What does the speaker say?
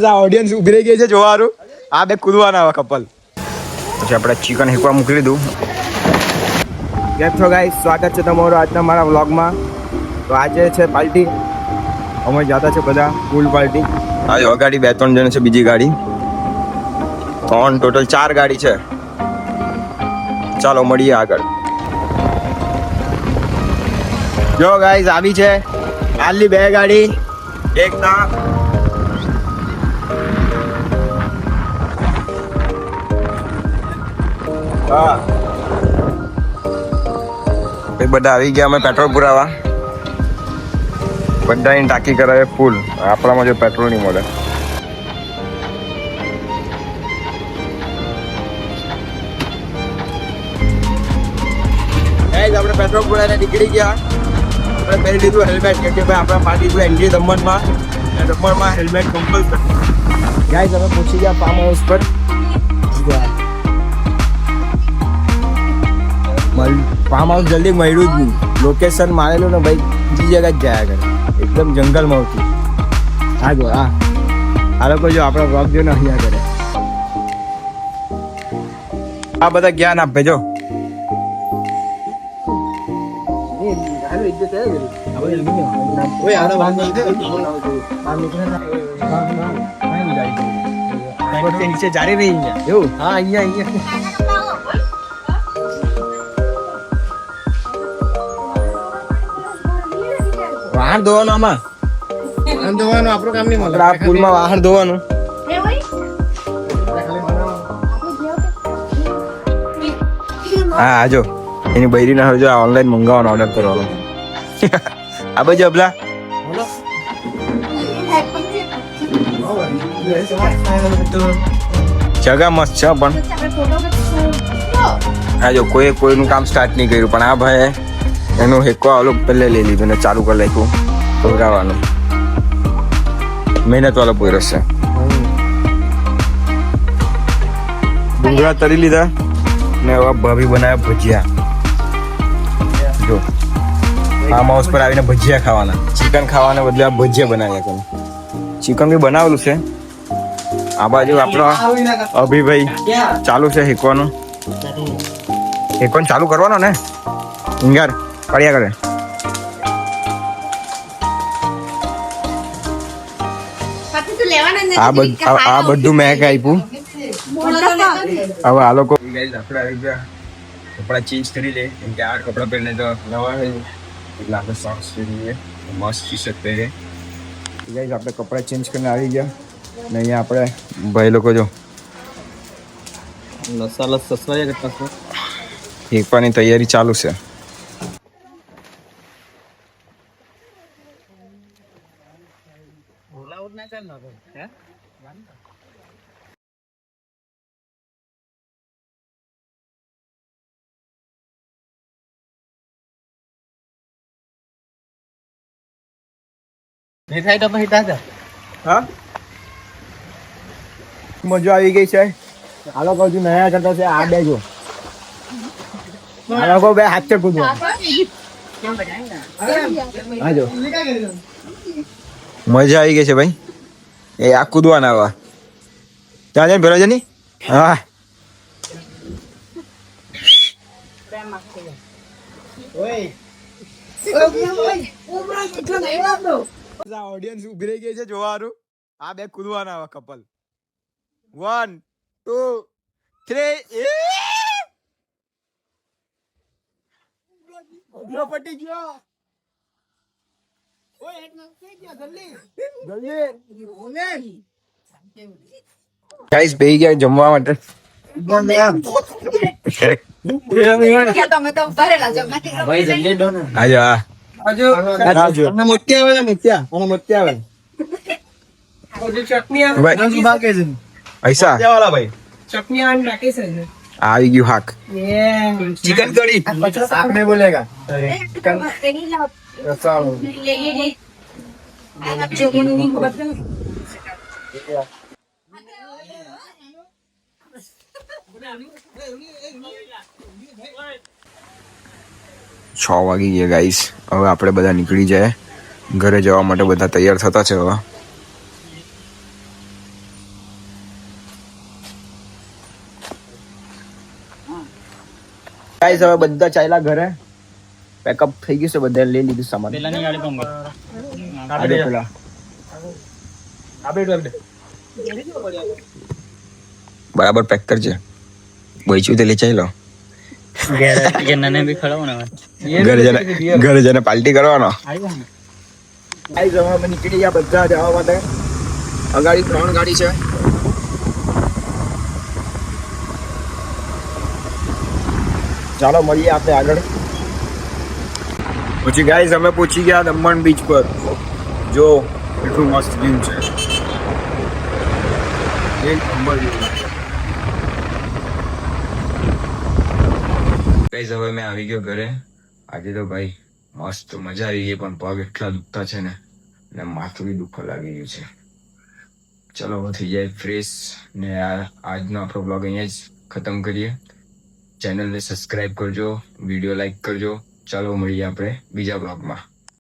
Audience ઉભી રહી ગઈ છે જોવાનું. આ બે કૂદવાના આવા કપલ. પછી આપણે ચિકન હેકવા મૂકી દીધું. કેમ છો ગાઈસ, સ્વાગત છે તમારું આજના મારા વ્લોગમાં. તો આજે છે પાર્ટી. અમે જતા છે બધા ફૂલ પાર્ટી. આજે ગાડી 2-3 જણ છે, બીજી ગાડી 3 ટોટલ 4 ગાડી છે. ચાલો મળીએ આગળ. જો ગાઈસ આવી છે હાલની 2 ગાડી. એક ના બધા આવી ગયા. અમે પેટ્રોલ પુરાવા બધાની ટાંકી કરાવે ફૂલ. આપણામાં જો પેટ્રોલ નહીં મળે. આપણે પેટ્રોલ પુરાઈને નીકળી ગયા. આપણે પહેરી લીધું હેલ્મેટ, કેમ કે ભાઈ આપણા પાર્ટી જો એન્ટ્રી દમણમાં હેલ્મેટ કમ્પલસરી. ગાઈસ અમે પહોંચી ગયા ફાર્મ હાઉસ પર. ફાર્મ હાઉસ જલ્દી મળ્યું જ નહીં. લોકેશન મારેલું ને ભાઈ બીજી જગ્યા જ જાય કરે, એકદમ જંગલમાં હતું. હા જો આ લોકો જો આપણા વ્લોગ જો ને અહીંયા કરે. આ બધા જ્ઞાન આપે જો. નીચે જારી રહી એવું. હા અહીંયા વાહન ધોવાનું. આમાં વાહન ધોવાનું આપણું કામ નહીં મળે. આ પુલમાં વાહન ધોવાનું. હા જો એની બૈરીના હવે જો ઓનલાઈન મંગાવવાનો ઓર્ડર કરવાનો. આ બાજુ અબલા જગા મસ્ત છે પણ હા જો કોઈનું કામ સ્ટાર્ટ નહીં કર્યું, પણ આ ભાઈ એનું હેકો આલો પહેલે લઈ લીધું ને ચાલુ કરી નાખ્યું ખવડાવવાનું. મહેનત વાળો પોયરો છે. ડુંગળા તરી લીધા ને હવે ભાભી બનાવ્યા ભજીયા. જો ફાર્મ હાઉસ પર આવીને ભજીયા ખાવાના. ચિકન ખાવાના બદલે આ ભજીયા બનાવ્યા તમે. ચિકન બી બનાવેલું છે. આ બાજુ આપણો અભિભાઈ ચાલુ છે હેકવાનું. હેકવાનું ચાલુ કરવાનો ને ઇંગાર પડ્યા કરે. આ બધું મેં આપ્યું. હવે આ લોકો આપણે આવી ગયા. કપડા ચેન્જ કરી લે, કેમ કે આ કપડા પહેરીને તો નવા હોય એટલે આપણે સોક્સ પહેરીએ, મસ્ત ટી શર્ટ પહેરીએ. ગાઈસ આપણે કપડા ચેન્જ કરીને આવી ગયા ને અહીંયા આપણે ભાઈ લોકો જો મસાલા સસવાયા કરતા છે. હેકવાની તૈયારી ચાલુ છે. મજો આવી ગઈ છે. આ લોકો હજુ નયા કરતા છે. આ બે જો આ લોકો બે હાથ છે કૂદવા. હા જો મજા આવી ગઈ છે ભાઈ. એ આ કૂદવાના આવા ત્યાં જઈને ભેરો છે ની. હા ઓડિયન્સ ઉભી રહી ગઈ છે જોવાનું. આ બે કૂદવાના આવા કપલ. 1 2 3 પટી ગયો. ગાઈસ બેહી ગયા જમવા માટે. આવી ગયું હાક. ચિકન કડી શાક નહીં બોલેગા. છ વાગી ગયા ગાઈસ. હવે આપણે બધા નીકળી જાય ઘરે જવા માટે. બધા તૈયાર થતા છે હવે. ગાઈસ હવે બધા ચાલ્યા ઘરે, પેકઅપ થઈ ગયું છે, બધા લઈ લીધું સામાન. પેલાની ગાડી પણ આજે પેલા બરાબર પેક કરજે, બોઈચું તે લઈ ચાલ્યો. ઘરે જઈને પાર્ટી કરવાનો. ગાઈસ હવે અમે નીકળી ગયા બધા જવા માટે. અગાડી 3 ગાડી છે. ચાલો મળીએ આપણે આગળ. પછી ગાઈસ અમે પહોંચી ગયા દમણ બીચ પર. જો એટલું મસ્ત વ્યૂ છે, એક નંબર વ્યૂ. ગાઈસ હવે મેં આવી ગયો ઘરે. આજે તો ભાઈ મસ્ત મજા આવી ગઈ, પણ પગ એટલા દુખતા છે ને, અને માથું બી દુખવા લાગી ગયું છે. ચલો હવે થઈ જાય ફ્રેશ ને આજનો આપણો બ્લોગ અહીંયા જ ખતમ કરીએ. ચેનલને સબસ્ક્રાઇબ કરજો, વિડીયો લાઈક કરજો. ચાલો મળીએ આપણે બીજા બ્લોગમાં.